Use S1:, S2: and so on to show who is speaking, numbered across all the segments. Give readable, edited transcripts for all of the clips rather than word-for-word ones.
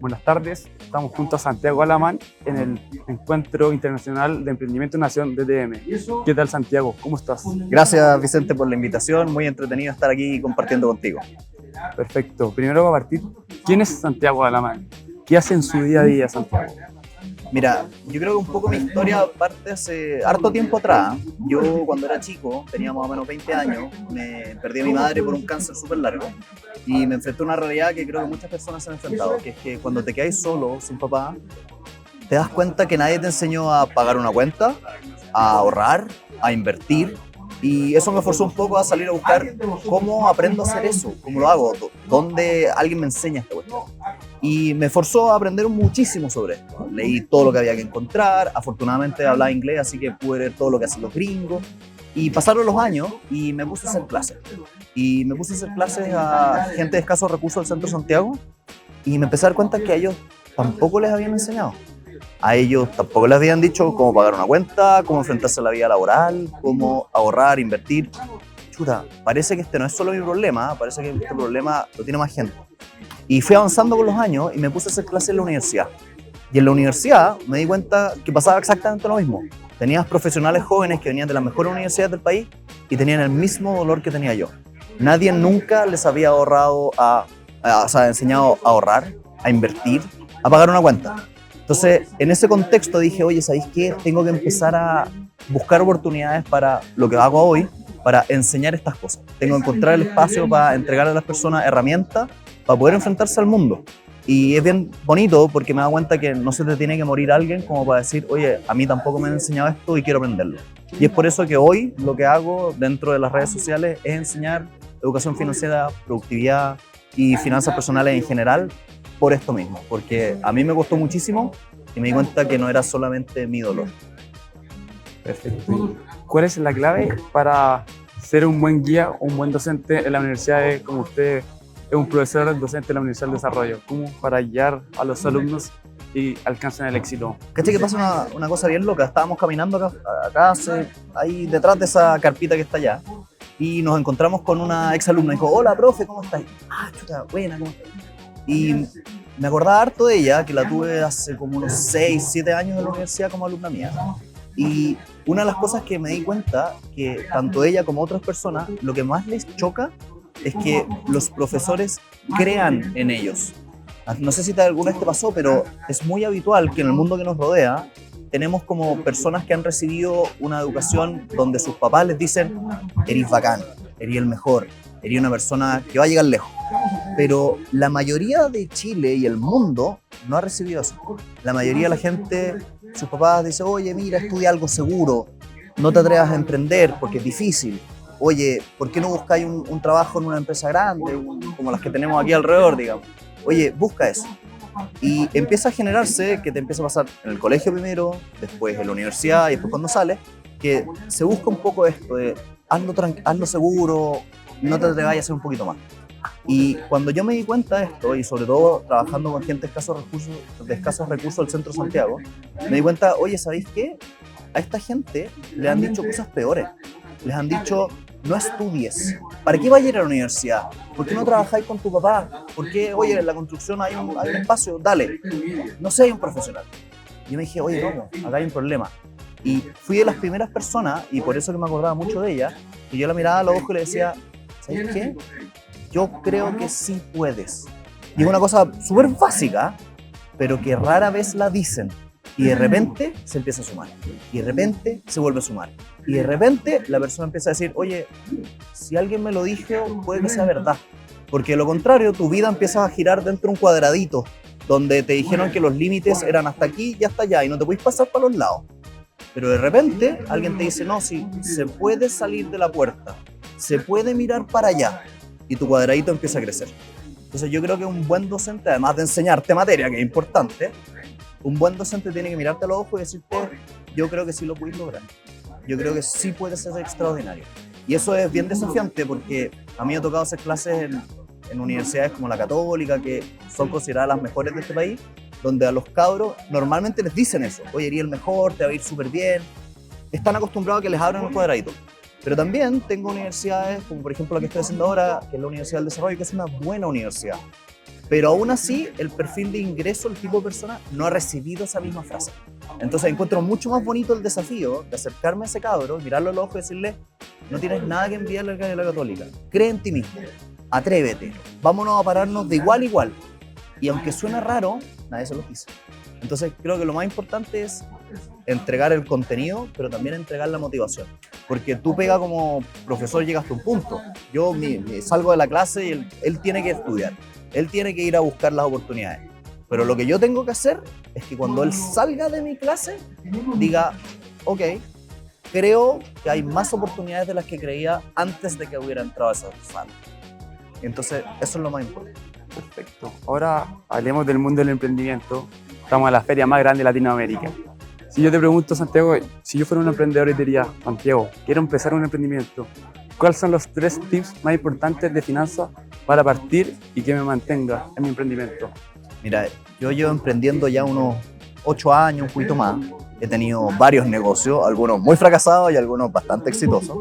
S1: Buenas tardes, estamos junto a Santiago Alamán en el Encuentro Internacional de Emprendimiento Nación DTM. ¿Qué tal, Santiago? ¿Cómo estás?
S2: Gracias, Vicente, por la invitación. Muy entretenido estar aquí compartiendo contigo.
S1: Perfecto. Primero, para partir, ¿quién es Santiago Alamán? ¿Qué hace en su día a día, Santiago?
S2: Mira, yo creo que un poco mi historia parte hace harto tiempo atrás. Yo cuando era chico, tenía más o menos 20 años, me perdí a mi madre por un cáncer súper largo y me enfrenté a una realidad que creo que muchas personas se han enfrentado, que es que cuando te quedas solo, sin papá, te das cuenta que nadie te enseñó a pagar una cuenta, a ahorrar, a invertir. Y eso me forzó un poco a salir a buscar cómo aprendo a hacer eso, cómo lo hago, dónde alguien me enseña esta cuestión. Y me forzó a aprender muchísimo sobre esto. Leí todo lo que había que encontrar, afortunadamente hablaba inglés, así que pude ver todo lo que hacen los gringos. Y pasaron los años y me puse a hacer clases. Y me puse a hacer clases a gente de escasos recursos del centro de Santiago y me empecé a dar cuenta que a ellos tampoco les habían enseñado. A ellos tampoco les habían dicho cómo pagar una cuenta, cómo enfrentarse a la vida laboral, cómo ahorrar, invertir. Chuta, parece que este no es solo mi problema, parece que este problema lo tiene más gente. Y fui avanzando con los años y me puse a hacer clases en la universidad. Y en la universidad me di cuenta que pasaba exactamente lo mismo. Tenías profesionales jóvenes que venían de las mejores universidades del país y tenían el mismo dolor que tenía yo. Nadie nunca les había enseñado a ahorrar, a invertir, a pagar una cuenta. Entonces, en ese contexto dije, oye, ¿sabéis qué? Tengo que empezar a buscar oportunidades para lo que hago hoy, para enseñar estas cosas. Tengo que encontrar el espacio para entregar a las personas herramientas para poder enfrentarse al mundo. Y es bien bonito porque me da cuenta que no se te tiene que morir alguien como para decir, oye, a mí tampoco me han enseñado esto y quiero aprenderlo. Y es por eso que hoy lo que hago dentro de las redes sociales es enseñar educación financiera, productividad y finanzas personales en general, por esto mismo, porque a mí me costó muchísimo y me di cuenta que no era solamente mi dolor.
S1: Perfecto. ¿Cuál es la clave para ser un buen guía o un buen docente en la universidad como usted es un profesor docente de la Universidad del Desarrollo? ¿Cómo para guiar a los alumnos y alcancen el éxito?
S2: ¿Cachai que pasa una cosa bien loca? Estábamos caminando acá ahí detrás de esa carpita que está allá y nos encontramos con una exalumna y dijo, hola, profe, ¿cómo estás? Ah, chuta, buena, ¿cómo estás? Y me acordaba harto de ella, que la tuve hace como unos 6, 7 años en la universidad como alumna mía. Y una de las cosas que me di cuenta, que tanto ella como otras personas, lo que más les choca es que los profesores crean en ellos. No sé si alguna vez te pasó, pero es muy habitual que en el mundo que nos rodea tenemos como personas que han recibido una educación donde sus papás les dicen, eres bacán, eres el mejor, eres una persona que va a llegar lejos. Pero la mayoría de Chile y el mundo no ha recibido eso. La mayoría de la gente, sus papás dicen, oye, mira, estudia algo seguro, no te atrevas a emprender porque es difícil. Oye, ¿por qué no buscáis un trabajo en una empresa grande, como las que tenemos aquí alrededor, digamos? Oye, busca eso. Y empieza a generarse, que te empieza a pasar en el colegio primero, después en la universidad y después cuando sales, que se busca un poco esto de hazlo seguro, no te atrevas a hacer un poquito más. Y cuando yo me di cuenta de esto, y sobre todo trabajando con gente de escasos recursos del centro de Santiago, me di cuenta, oye, ¿sabéis qué? A esta gente le han dicho cosas peores. Les han dicho, no estudies. ¿Para qué vayas a ir a la universidad? ¿Por qué no trabajáis con tu papá? ¿Por qué, oye, en la construcción hay un espacio? Dale. No sé, hay un profesional. Y yo me dije, oye, no, acá hay un problema. Y fui de las primeras personas, y por eso que me acordaba mucho de ella, que yo la miraba a los ojos y le decía, ¿sabes qué? Yo creo que sí puedes. Y es una cosa súper básica, pero que rara vez la dicen. Y de repente se empieza a sumar. Y de repente se vuelve a sumar. Y de repente la persona empieza a decir, oye, si alguien me lo dijo, puede que sea verdad. Porque de lo contrario, tu vida empieza a girar dentro de un cuadradito, donde te dijeron que los límites eran hasta aquí y hasta allá, y no te puedes pasar para los lados. Pero de repente alguien te dice, no, sí, se puede salir de la puerta, se puede mirar para allá. Y tu cuadradito empieza a crecer. Entonces yo creo que un buen docente, además de enseñarte materia, que es importante, un buen docente tiene que mirarte a los ojos y decirte, yo creo que sí lo puedes lograr. Yo creo que sí puedes ser extraordinario. Y eso es bien desafiante porque a mí me ha tocado hacer clases en universidades como la Católica, que son consideradas las mejores de este país, donde a los cabros normalmente les dicen eso. Oye, eres el mejor, te va a ir súper bien. Están acostumbrados a que les abran el cuadradito. Pero también tengo universidades, como por ejemplo la que estoy haciendo ahora, que es la Universidad del Desarrollo, que es una buena universidad. pero aún así el perfil de ingreso, el tipo de persona, no ha recibido esa misma frase. Entonces encuentro mucho más bonito el desafío de acercarme a ese cabro, mirarlo a los ojos y decirle, no tienes nada que enviarle a la Católica, cree en ti mismo, atrévete, vámonos a pararnos de igual a igual. Y aunque suena raro, nadie se lo dice. Entonces creo que lo más importante es entregar el contenido, pero también entregar la motivación. Porque tú pega como profesor, llegas a un punto. Yo salgo de la clase y él tiene que estudiar. Él tiene que ir a buscar las oportunidades. Pero lo que yo tengo que hacer es que cuando él salga de mi clase, diga, ok, creo que hay más oportunidades de las que creía antes de que hubiera entrado a esa sala. Entonces, eso es lo más importante.
S1: Perfecto. Ahora hablemos del mundo del emprendimiento. Estamos en la feria más grande de Latinoamérica. Si yo te pregunto, Santiago, si yo fuera un emprendedor y te diría, Santiago, quiero empezar un emprendimiento, ¿cuáles son los 3 tips más importantes de finanzas para partir y que me mantenga en mi emprendimiento?
S2: Mira, yo llevo emprendiendo ya unos 8 años, un poquito más. He tenido varios negocios, algunos muy fracasados y algunos bastante exitosos.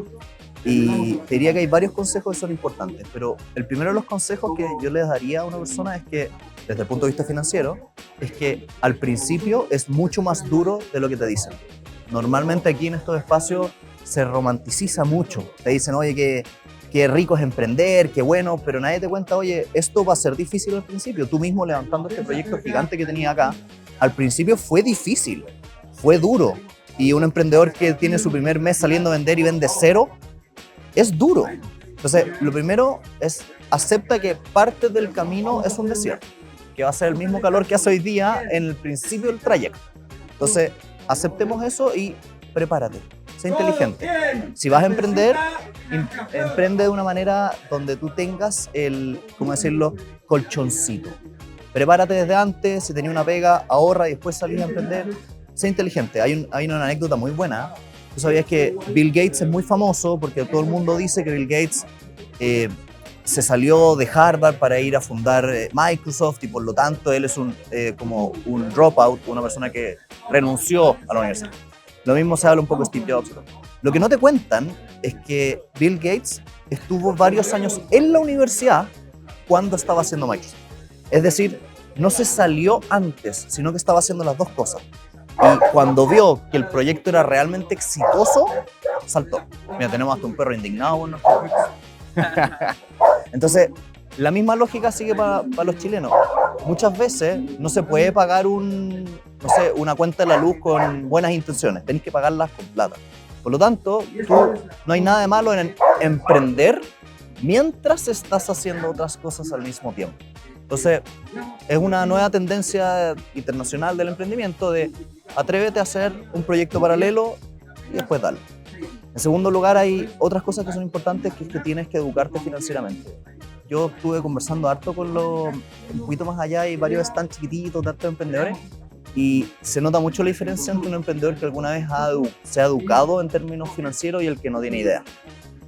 S2: Y te diría que hay varios consejos que son importantes, pero el primero de los consejos que yo les daría a una persona es que, desde el punto de vista financiero, es que al principio es mucho más duro de lo que te dicen. Normalmente aquí en estos espacios se romanticiza mucho. Te dicen, oye, qué rico es emprender, qué bueno, pero nadie te cuenta, oye, esto va a ser difícil al principio. Tú mismo levantando este proyecto gigante que tenía acá, al principio fue difícil, fue duro. Y un emprendedor que tiene su primer mes saliendo a vender y vende cero, es duro. Entonces, lo primero es acepta que parte del camino es un desierto, que va a ser el mismo calor que hace hoy día en el principio del trayecto. Entonces, aceptemos eso y prepárate, sé inteligente. Si vas a emprender, emprende de una manera donde tú tengas el, ¿cómo decirlo?, colchoncito. Prepárate desde antes, si tenías una pega, ahorra y después salís a emprender. Sé inteligente. Hay una anécdota muy buena. ¿Tú sabías que Bill Gates es muy famoso porque todo el mundo dice que Bill Gates se salió de Harvard para ir a fundar Microsoft y por lo tanto él es como un dropout, una persona que renunció a la universidad? Lo mismo se habla un poco de Steve Jobs. Lo que no te cuentan es que Bill Gates estuvo varios años en la universidad cuando estaba haciendo Microsoft. Es decir, no se salió antes, sino que estaba haciendo las dos cosas. Y cuando vio que el proyecto era realmente exitoso, saltó. Mira, tenemos hasta un perro indignado con nosotros. Entonces, la misma lógica sigue para los chilenos. Muchas veces no se puede pagar una cuenta de la luz con buenas intenciones. Tenés que pagarlas con plata. Por lo tanto, no hay nada de malo en emprender mientras estás haciendo otras cosas al mismo tiempo. Entonces, es una nueva tendencia internacional del emprendimiento de atrévete a hacer un proyecto paralelo y después dale. En segundo lugar, hay otras cosas que son importantes, que es que tienes que educarte financieramente. Yo estuve conversando harto con un poquito más allá, hay varios stands chiquititos de hartos emprendedores y se nota mucho la diferencia entre un emprendedor que alguna vez se ha educado en términos financieros y el que no tiene idea.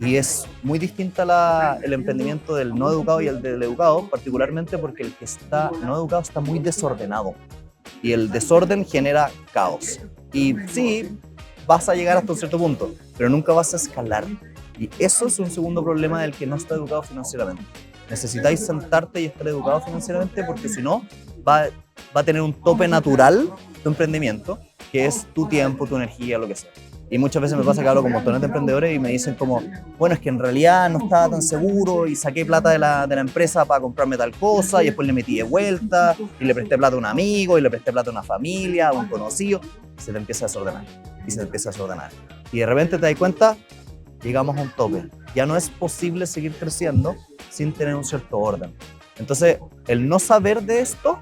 S2: Y es muy distinta el emprendimiento del no educado y el del educado, particularmente porque el que está no educado está muy desordenado. Y el desorden genera caos. Y sí, vas a llegar hasta un cierto punto, pero nunca vas a escalar. Y eso es un segundo problema del que no está educado financieramente. Necesitáis sentarte y estar educado financieramente porque si no, va a tener un tope natural tu emprendimiento, que es tu tiempo, tu energía, lo que sea. Y muchas veces me pasa que hablo con montones de emprendedores y me dicen como, bueno, es que en realidad no estaba tan seguro y saqué plata de la empresa para comprarme tal cosa y después le metí de vuelta y le presté plata a un amigo y le presté plata a una familia, a un conocido, y se te empieza a desordenar y se te empieza a desordenar. Y de repente te das cuenta, llegamos a un tope. Ya no es posible seguir creciendo sin tener un cierto orden. Entonces, el no saber de esto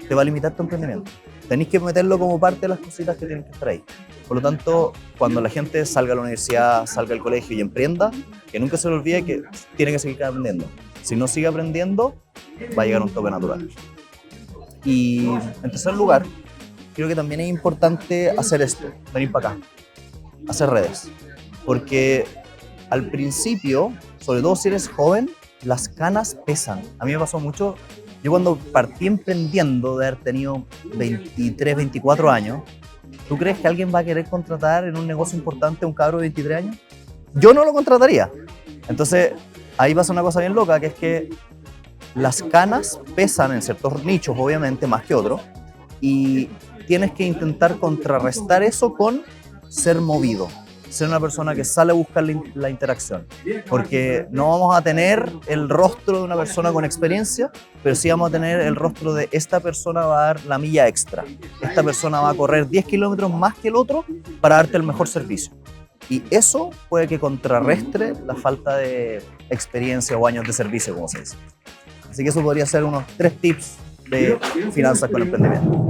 S2: te va a limitar tu emprendimiento. Tenés que meterlo como parte de las cositas que tienen que estar ahí. Por lo tanto, cuando la gente salga a la universidad, salga al colegio y emprenda, que nunca se le olvide que tiene que seguir aprendiendo. Si no sigue aprendiendo, va a llegar a un tope natural. Y en tercer lugar, creo que también es importante hacer esto, venir para acá, hacer redes. Porque al principio, sobre todo si eres joven, las canas pesan. A mí me pasó mucho. Yo cuando partí emprendiendo, de haber tenido 23, 24 años, ¿tú crees que alguien va a querer contratar en un negocio importante a un cabro de 23 años? Yo no lo contrataría. Entonces, ahí pasa una cosa bien loca, que es que las canas pesan en ciertos nichos, obviamente, más que otros, y tienes que intentar contrarrestar eso con ser movido, ser una persona que sale a buscar la interacción, porque no vamos a tener el rostro de una persona con experiencia, pero sí vamos a tener el rostro de esta persona va a dar la milla extra, esta persona va a correr 10 kilómetros más que el otro para darte el mejor servicio. Y eso puede que contrarrestre la falta de experiencia o años de servicio, como se dice. Así que eso podría ser unos 3 tips de finanzas con emprendimiento.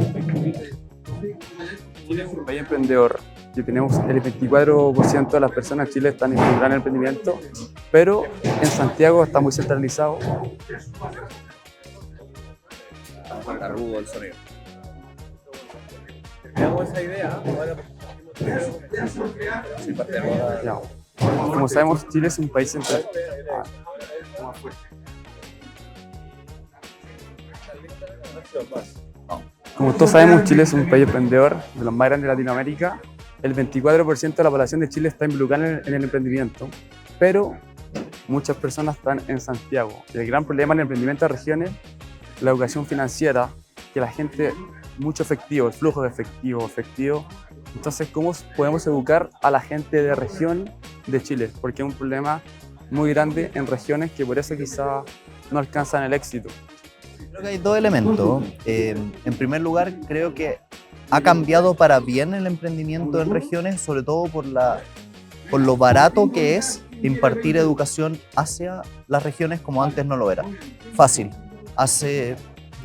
S1: Chile es un país emprendedor, que tenemos el 24% de las personas en Chile están involucradas en el emprendimiento, pero en Santiago está muy centralizado.
S2: Está rudo el sonido.
S3: Veamos esa idea.
S1: Ya. Como sabemos, Chile es un país central. Como todos sabemos, Chile es un país emprendedor, de los más grandes de Latinoamérica. El 24% de la población de Chile está involucrada en el emprendimiento, pero muchas personas están en Santiago. El gran problema en el emprendimiento de regiones, la educación financiera, que la gente, mucho efectivo, el flujo de efectivo. Entonces, ¿cómo podemos educar a la gente de región de Chile? Porque es un problema muy grande en regiones que por eso quizá no alcanzan el éxito.
S2: Creo que hay 2 elementos. En primer lugar, creo que ha cambiado para bien el emprendimiento en regiones, sobre todo por lo barato que es impartir educación hacia las regiones como antes no lo era. Fácil. Hace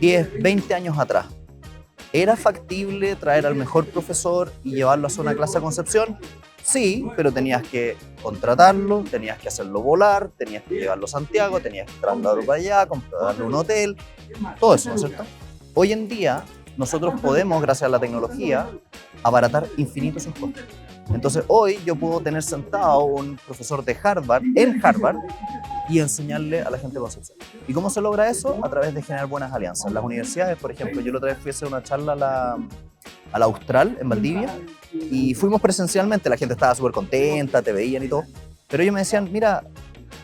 S2: 10, 20 años atrás, ¿era factible traer al mejor profesor y llevarlo a hacer una clase a Concepción? Sí, pero tenías que contratarlo, tenías que hacerlo volar, tenías que llevarlo a Santiago, tenías que trasladarlo para allá, comprarle un hotel, todo eso, ¿no es cierto? Hoy en día, nosotros podemos, gracias a la tecnología, abaratar infinitos sus costos. Entonces, hoy yo puedo tener sentado un profesor de Harvard, en Harvard, y enseñarle a la gente de Concepción. ¿Y cómo se logra eso? A través de generar buenas alianzas. Las universidades, por ejemplo, yo la otra vez fui a hacer una charla a la Austral, en Valdivia, y fuimos presencialmente, la gente estaba súper contenta, te veían y todo, pero ellos me decían, mira,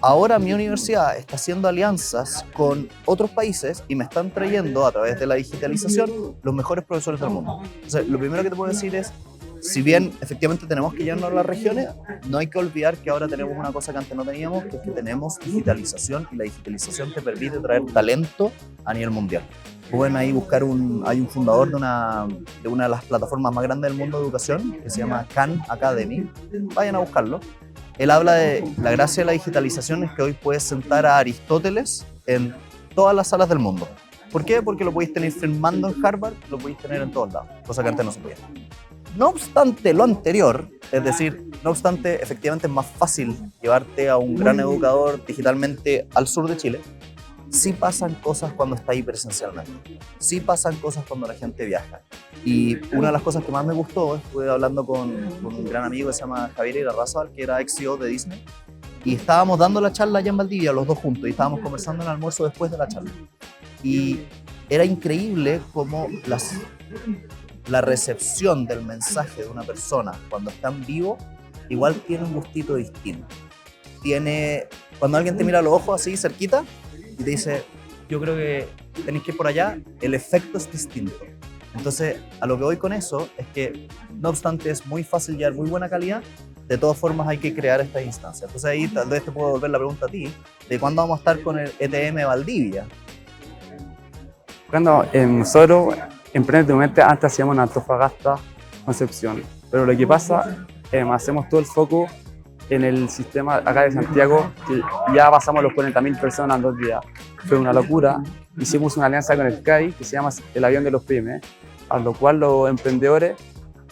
S2: ahora mi universidad está haciendo alianzas con otros países y me están trayendo a través de la digitalización los mejores profesores del mundo. Entonces, lo primero que te puedo decir es, si bien efectivamente tenemos que llevarnos a las regiones, no hay que olvidar que ahora tenemos una cosa que antes no teníamos, que es que tenemos digitalización, y la digitalización te permite traer talento a nivel mundial. Pueden ahí buscar hay un fundador de una de las plataformas más grandes del mundo de educación, que se llama Khan Academy, vayan a buscarlo. Él habla de la gracia de la digitalización es que hoy puedes sentar a Aristóteles en todas las salas del mundo. ¿Por qué? Porque lo podéis tener firmando en Harvard, lo podéis tener en todos lados, cosa que antes no se podía. No obstante lo anterior, es decir, no obstante, efectivamente es más fácil llevarte a un gran educador digitalmente al sur de Chile, sí pasan cosas cuando está ahí presencialmente, sí pasan cosas cuando la gente viaja. Y una de las cosas que más me gustó, estuve hablando con un gran amigo que se llama Javier Irarrázaval, que era ex CEO de Disney, y estábamos dando la charla allá en Valdivia, los dos juntos, y estábamos conversando en el almuerzo después de la charla. Y era increíble cómo la recepción del mensaje de una persona cuando está en vivo igual tiene un gustito distinto. Cuando alguien te mira a los ojos así cerquita y te dice, yo creo que tenéis que ir por allá, el efecto es distinto. Entonces, a lo que voy con eso es que, no obstante es muy fácil llevar muy buena calidad, de todas formas hay que crear estas instancias. Entonces ahí tal vez te puedo volver la pregunta a ti, de cuándo vamos a estar con el ETM Valdivia.
S1: Cuando nosotros, emprendedormente, antes hacíamos en Antofagasta, Concepción, pero lo que pasa, hacemos todo el foco en el sistema acá de Santiago, que ya pasamos los 40.000 personas en 2 días. Fue una locura. Hicimos una alianza con el CAI, que se llama el avión de los pymes, a lo cual los emprendedores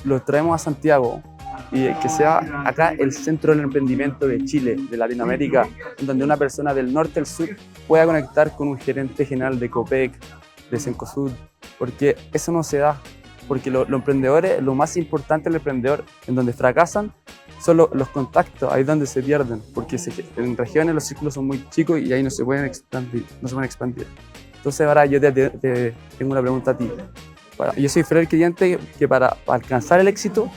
S1: los traemos a Santiago, y que sea acá el centro del emprendimiento de Chile, de Latinoamérica, donde una persona del norte al sur pueda conectar con un gerente general de Copec, de Cencosud, porque eso no se da, porque los emprendedores, lo más importante del emprendedor, en donde fracasan, son los contactos, ahí es donde se pierden, porque en regiones los círculos son muy chicos y ahí no se pueden expandir. Entonces ahora yo te tengo una pregunta a ti. Yo soy fiel creyente que para alcanzar el éxito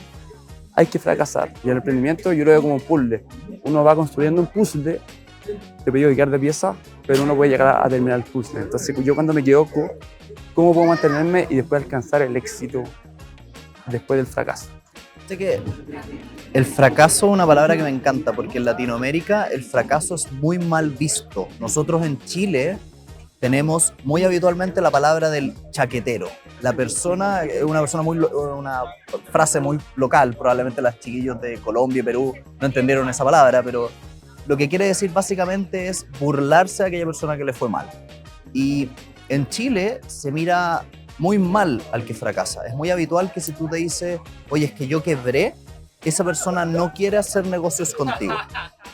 S1: hay que fracasar, y el emprendimiento yo lo veo como un puzzle. Uno va construyendo un puzzle te puede quedar de pieza, pero uno puede llegar a terminar el puzzle. Entonces yo cuando me equivoco, ¿cómo puedo mantenerme y después alcanzar el éxito después del fracaso?
S2: Sé que el fracaso es una palabra que me encanta porque en Latinoamérica el fracaso es muy mal visto. Nosotros en Chile tenemos muy habitualmente la palabra del chaquetero. La persona es una persona una frase muy local, probablemente los chiquillos de Colombia y Perú no entendieron esa palabra, pero lo que quiere decir básicamente es burlarse de aquella persona que le fue mal. Y en Chile se mira muy mal al que fracasa. Es muy habitual que si tú te dices, oye, es que yo quebré, esa persona no quiere hacer negocios contigo.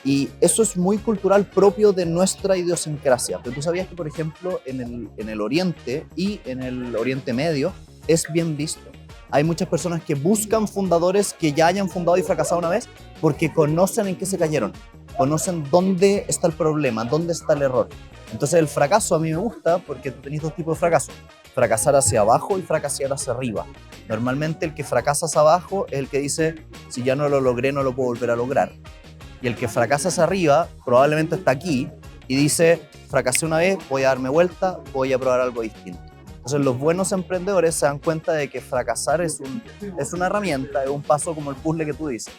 S2: Y eso es muy cultural propio de nuestra idiosincrasia. Pero tú sabías que, por ejemplo, en el Oriente y en el Oriente Medio es bien visto. Hay muchas personas que buscan fundadores que ya hayan fundado y fracasado una vez porque conocen en qué se cayeron, conocen dónde está el problema, dónde está el error. Entonces el fracaso a mí me gusta porque tú tenés dos tipos de fracaso: fracasar hacia abajo y fracasar hacia arriba. Normalmente el que fracasa hacia abajo es el que dice, si ya no lo logré, no lo puedo volver a lograr. Y el que fracasa hacia arriba probablemente está aquí y dice, fracasé una vez, voy a darme vuelta, voy a probar algo distinto. Entonces los buenos emprendedores se dan cuenta de que fracasar es una herramienta, es un paso como el puzzle que tú dices,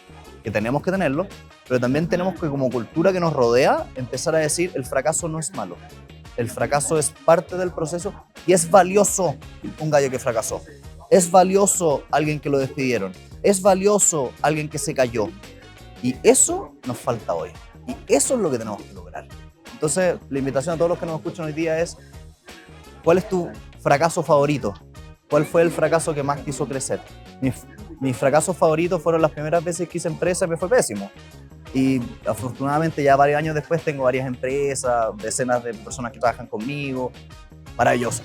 S2: que tenemos que tenerlo, pero también tenemos que, como cultura que nos rodea, empezar a decir, el fracaso no es malo. El fracaso es parte del proceso y es valioso un gallo que fracasó. Es valioso alguien que lo despidieron. Es valioso alguien que se cayó. Y eso nos falta hoy. Y eso es lo que tenemos que lograr. Entonces, la invitación a todos los que nos escuchan hoy día es, ¿cuál es tu fracaso favorito? ¿Cuál fue el fracaso que más te hizo crecer? Mis fracasos favoritos fueron las primeras veces que hice empresa y me fue pésimo. Y afortunadamente ya varios años después tengo varias empresas, decenas de personas que trabajan conmigo. Maravilloso.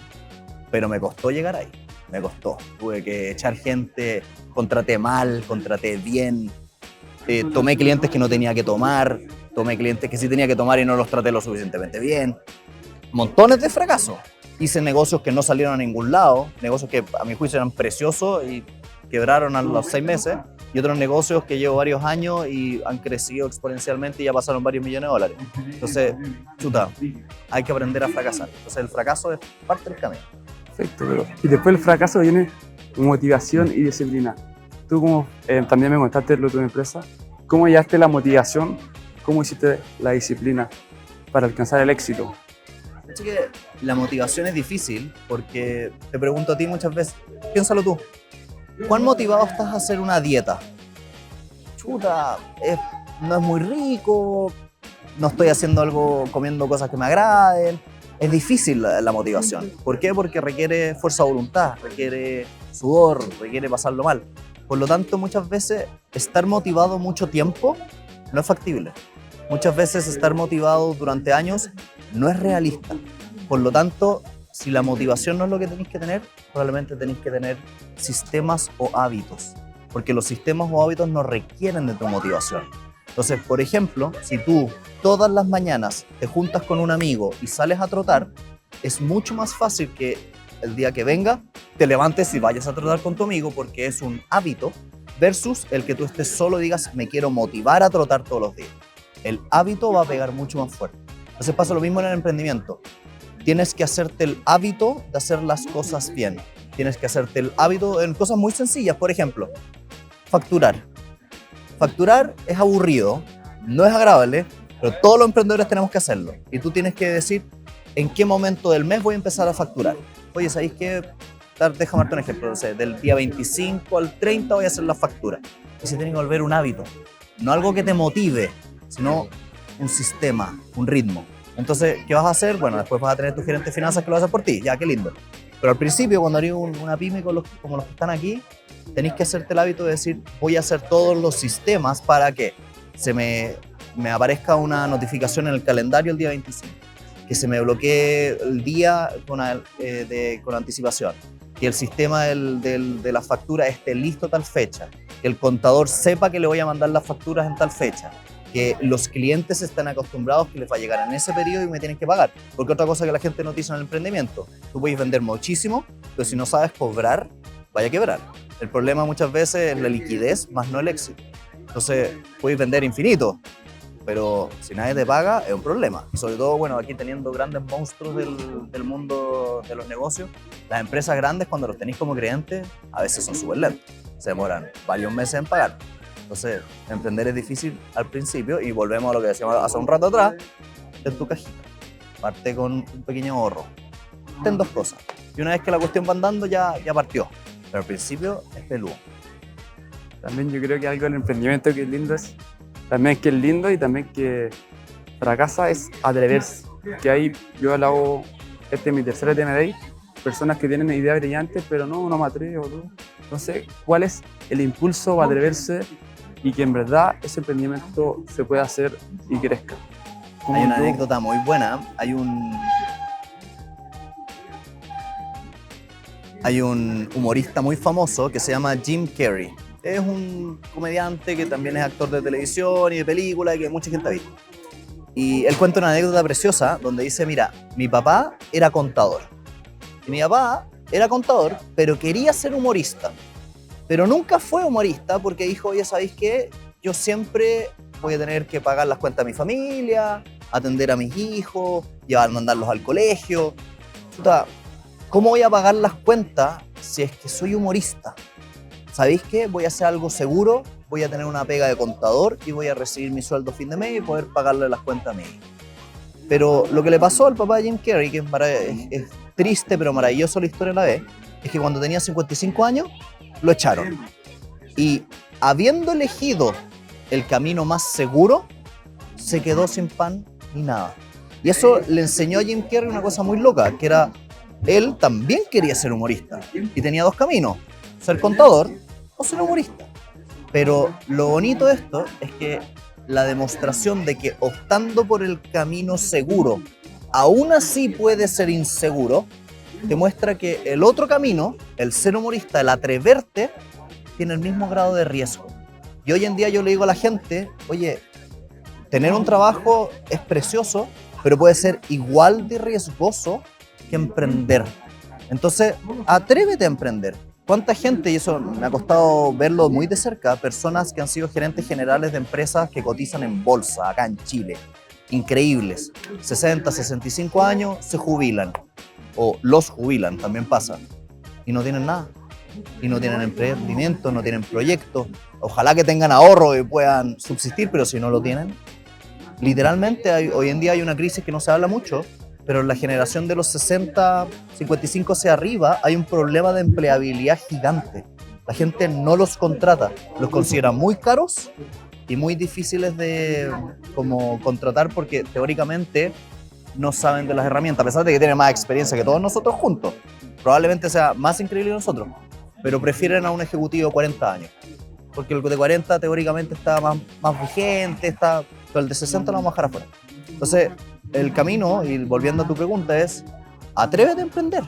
S2: Pero me costó llegar ahí. Me costó. Tuve que echar gente, contraté mal, contraté bien. Tomé clientes que no tenía que tomar, tomé clientes que sí tenía que tomar y no los traté lo suficientemente bien. Montones de fracasos. Hice negocios que no salieron a ningún lado, negocios que a mi juicio eran preciosos y quebraron a los 6 meses, y otros negocios que llevo varios años y han crecido exponencialmente y ya pasaron varios millones de dólares. Entonces, chuta, hay que aprender a fracasar. Entonces el fracaso es parte del camino.
S1: Perfecto, pero y después del fracaso viene motivación y disciplina. Tú como también me contaste lo de tu empresa, ¿cómo hallaste la motivación? ¿Cómo hiciste la disciplina para alcanzar el éxito?
S2: Así que la motivación es difícil porque te pregunto a ti muchas veces, piénsalo tú, ¿cuán motivado estás a hacer una dieta? Chuta, no es muy rico, no estoy haciendo algo, comiendo cosas que me agraden. Es difícil la motivación. ¿Por qué? Porque requiere fuerza de voluntad, requiere sudor, requiere pasarlo mal. Por lo tanto, muchas veces estar motivado mucho tiempo no es factible. Muchas veces estar motivado durante años no es realista. Por lo tanto, si la motivación no es lo que tenéis que tener, probablemente tenéis que tener sistemas o hábitos. Porque los sistemas o hábitos no requieren de tu motivación. Entonces, por ejemplo, si tú todas las mañanas te juntas con un amigo y sales a trotar, es mucho más fácil que el día que venga te levantes y vayas a trotar con tu amigo porque es un hábito versus el que tú estés solo y digas, me quiero motivar a trotar todos los días. El hábito va a pegar mucho más fuerte. Entonces pasa lo mismo en el emprendimiento. Tienes que hacerte el hábito de hacer las cosas bien. Tienes que hacerte el hábito en cosas muy sencillas. Por ejemplo, facturar. Facturar es aburrido, no es agradable, pero todos los emprendedores tenemos que hacerlo. Y tú tienes que decir en qué momento del mes voy a empezar a facturar. Oye, ¿sabéis qué? Déjame darte un ejemplo. No sé, del día 25 al 30 voy a hacer la factura. Y se tiene que volver un hábito. No algo que te motive, sino un sistema, un ritmo. Entonces, ¿qué vas a hacer? Bueno, después vas a tener tu gerente de finanzas que lo va a hacer por ti. Ya, qué lindo. Pero al principio, cuando harías una pyme como los que están aquí, tenéis que hacerte el hábito de decir, voy a hacer todos los sistemas para que se me aparezca una notificación en el calendario el día 25, que se me bloquee el día con anticipación, que el sistema de la factura esté listo a tal fecha, que el contador sepa que le voy a mandar las facturas en tal fecha, que los clientes están acostumbrados que les va a llegar en ese periodo y me tienen que pagar. Porque otra cosa que la gente no dice en el emprendimiento, tú puedes vender muchísimo, pero si no sabes cobrar, vaya a quebrar. El problema muchas veces es la liquidez, más no el éxito. Entonces, puedes vender infinito, pero si nadie te paga es un problema. Y sobre todo, bueno, aquí teniendo grandes monstruos del mundo de los negocios, las empresas grandes cuando los tenéis como clientes a veces son súper lentos, se demoran varios meses en pagar. Entonces, emprender es difícil al principio y volvemos a lo que decíamos hace un rato atrás, ten tu cajita, parte con un pequeño ahorro, ten dos cosas. Y una vez que la cuestión va andando ya partió, pero al principio es peludo.
S1: También yo creo que algo del emprendimiento que es lindo es, también que es lindo y también que fracasa es atreverse. Que ahí yo hago, este es mi tercer ETMDI, personas que tienen ideas brillantes, pero no me atrevo. No sé cuál es el impulso para atreverse y que en verdad ese emprendimiento se pueda hacer y crezca.
S2: Hay una anécdota muy buena, hay un humorista muy famoso que se llama Jim Carrey. Es un comediante que también es actor de televisión y de películas y que mucha gente ha visto. Y él cuenta una anécdota preciosa donde dice, mira, mi papá era contador. Y mi papá era contador, pero quería ser humorista. Pero nunca fue humorista porque dijo, oye, ¿sabéis qué? Yo siempre voy a tener que pagar las cuentas de mi familia, atender a mis hijos, mandarlos al colegio. Chuta, ¿cómo voy a pagar las cuentas si es que soy humorista? ¿Sabéis qué? Voy a hacer algo seguro, voy a tener una pega de contador y voy a recibir mi sueldo a fin de mes y poder pagarle las cuentas a mí. Pero lo que le pasó al papá de Jim Carrey, que es triste pero maravilloso la historia a la vez, es que cuando tenía 55 años lo echaron. Y habiendo elegido el camino más seguro, se quedó sin pan ni nada. Y eso le enseñó a Jim Carrey una cosa muy loca, que era, él también quería ser humorista y tenía dos caminos, ser contador o ser humorista. Pero lo bonito de esto es que la demostración de que optando por el camino seguro, aún así puede ser inseguro, demuestra que el otro camino, el ser humorista, el atreverte, tiene el mismo grado de riesgo. Y hoy en día yo le digo a la gente, oye, tener un trabajo es precioso, pero puede ser igual de riesgoso que emprender. Entonces, atrévete a emprender. ¿Cuánta gente, y eso me ha costado verlo muy de cerca, personas que han sido gerentes generales de empresas que cotizan en bolsa acá en Chile? Increíbles. 60, 65 años, se jubilan. O los jubilan, también pasa. Y no tienen nada. Y no tienen emprendimiento, no tienen proyectos. Ojalá que tengan ahorro y puedan subsistir, pero si no lo tienen. Literalmente, hoy en día hay una crisis que no se habla mucho, pero en la generación de los 60, 55 hacia arriba hay un problema de empleabilidad gigante. La gente no los contrata, los considera muy caros y muy difíciles de como contratar porque teóricamente no saben de las herramientas, a pesar de que tienen más experiencia que todos nosotros juntos. Probablemente sea más increíble que nosotros, pero prefieren a un ejecutivo de 40 años. Porque el de 40 teóricamente está más vigente, pero el de 60 lo vamos a dejar afuera. Entonces, el camino, y volviendo a tu pregunta, es atrévete a emprender,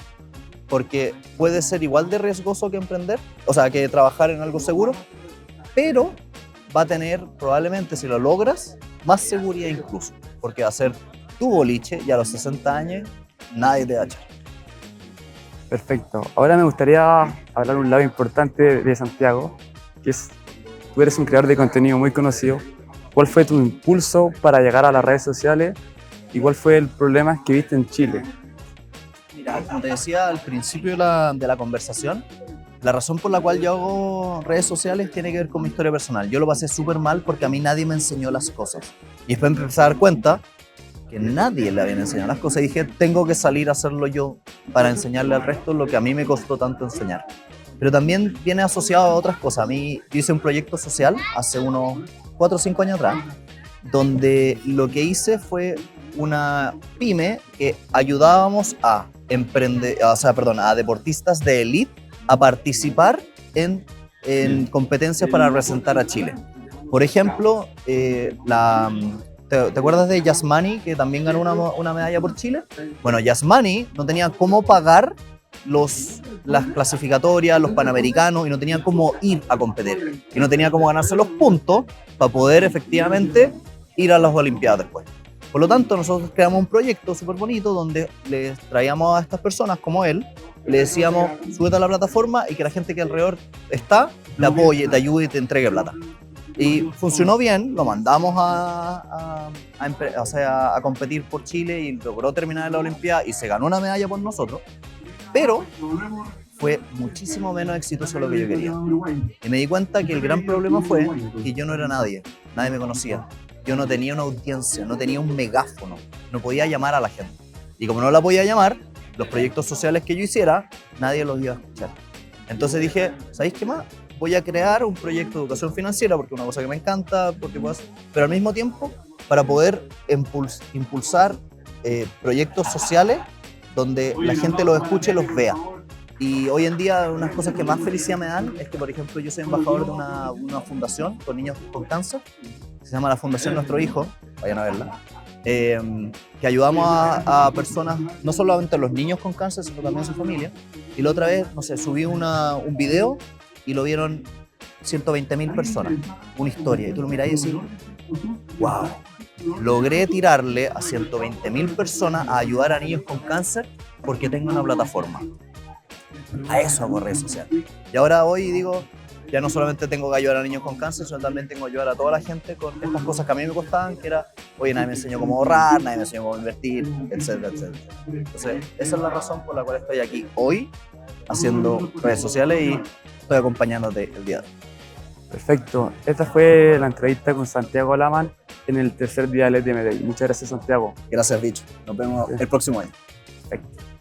S2: porque puede ser igual de riesgoso que emprender, o sea, que trabajar en algo seguro, pero va a tener probablemente, si lo logras, más seguridad incluso, porque va a ser tu boliche y a los 60 años nadie te va a echar.
S1: Perfecto. Ahora me gustaría hablar de un lado importante de Santiago, que es, tú eres un creador de contenido muy conocido. ¿Cuál fue tu impulso para llegar a las redes sociales y cuál fue el problema que viste en Chile?
S2: Mira, como te decía al principio de la conversación, la razón por la cual yo hago redes sociales tiene que ver con mi historia personal. Yo lo pasé súper mal porque a mí nadie me enseñó las cosas. Y después me empecé a dar cuenta que nadie le había enseñado las cosas y dije, tengo que salir a hacerlo yo para enseñarle al resto lo que a mí me costó tanto enseñar. Pero también viene asociado a otras cosas. A mí, yo hice un proyecto social hace unos 4 o 5 años atrás, donde lo que hice fue una pyme que ayudábamos a deportistas de élite a participar en competencias para representar a Chile. Por ejemplo, ¿te acuerdas de Yasmani, que también ganó una medalla por Chile? Bueno, Yasmani no tenía cómo pagar las clasificatorias, los panamericanos, y no tenía cómo ir a competir. Y no tenía cómo ganarse los puntos para poder efectivamente ir a las Olimpiadas después. Por lo tanto, nosotros creamos un proyecto súper bonito donde les traíamos a estas personas como él, le decíamos, súbete a la plataforma y que la gente que alrededor está, te apoye, te ayude y te entregue plata. Y funcionó bien, lo mandamos o sea, a competir por Chile y logró terminar la Olimpiada y se ganó una medalla por nosotros, pero fue muchísimo menos exitoso de lo que yo quería. Y me di cuenta que el gran problema fue que yo no era nadie me conocía. Yo no tenía una audiencia, no tenía un megáfono, no podía llamar a la gente. Y como no la podía llamar, los proyectos sociales que yo hiciera, nadie los iba a escuchar. Entonces dije, ¿sabéis qué más? Voy a crear un proyecto de educación financiera porque es una cosa que me encanta, pero al mismo tiempo para poder impulsar proyectos sociales donde la gente los escuche y los vea. Y hoy en día unas cosas que más felicidad me dan es que, por ejemplo, yo soy embajador de una fundación con niños con cáncer, que se llama la Fundación Nuestro Hijo, vayan a verla, que ayudamos a personas, no solamente a los niños con cáncer, sino también a su familia. Y la otra vez, no sé, subí un video y lo vieron 120.000 personas, una historia, y tú lo mirás y decís, wow, logré tirarle a 120.000 personas a ayudar a niños con cáncer porque tengo una plataforma. A eso hago redes sociales. Y ahora hoy digo, ya no solamente tengo que ayudar a niños con cáncer, sino también tengo que ayudar a toda la gente con estas cosas que a mí me costaban, que era, oye, nadie me enseñó cómo ahorrar, nadie me enseñó cómo invertir, etcétera, etcétera. Entonces, esa es la razón por la cual estoy aquí hoy, haciendo redes sociales y estoy acompañándote el día de hoy.
S1: Perfecto. Esta fue la entrevista con Santiago Laman en el tercer día del ETMD. Muchas gracias, Santiago.
S2: Gracias, bicho. Nos vemos el próximo año.
S1: Perfecto.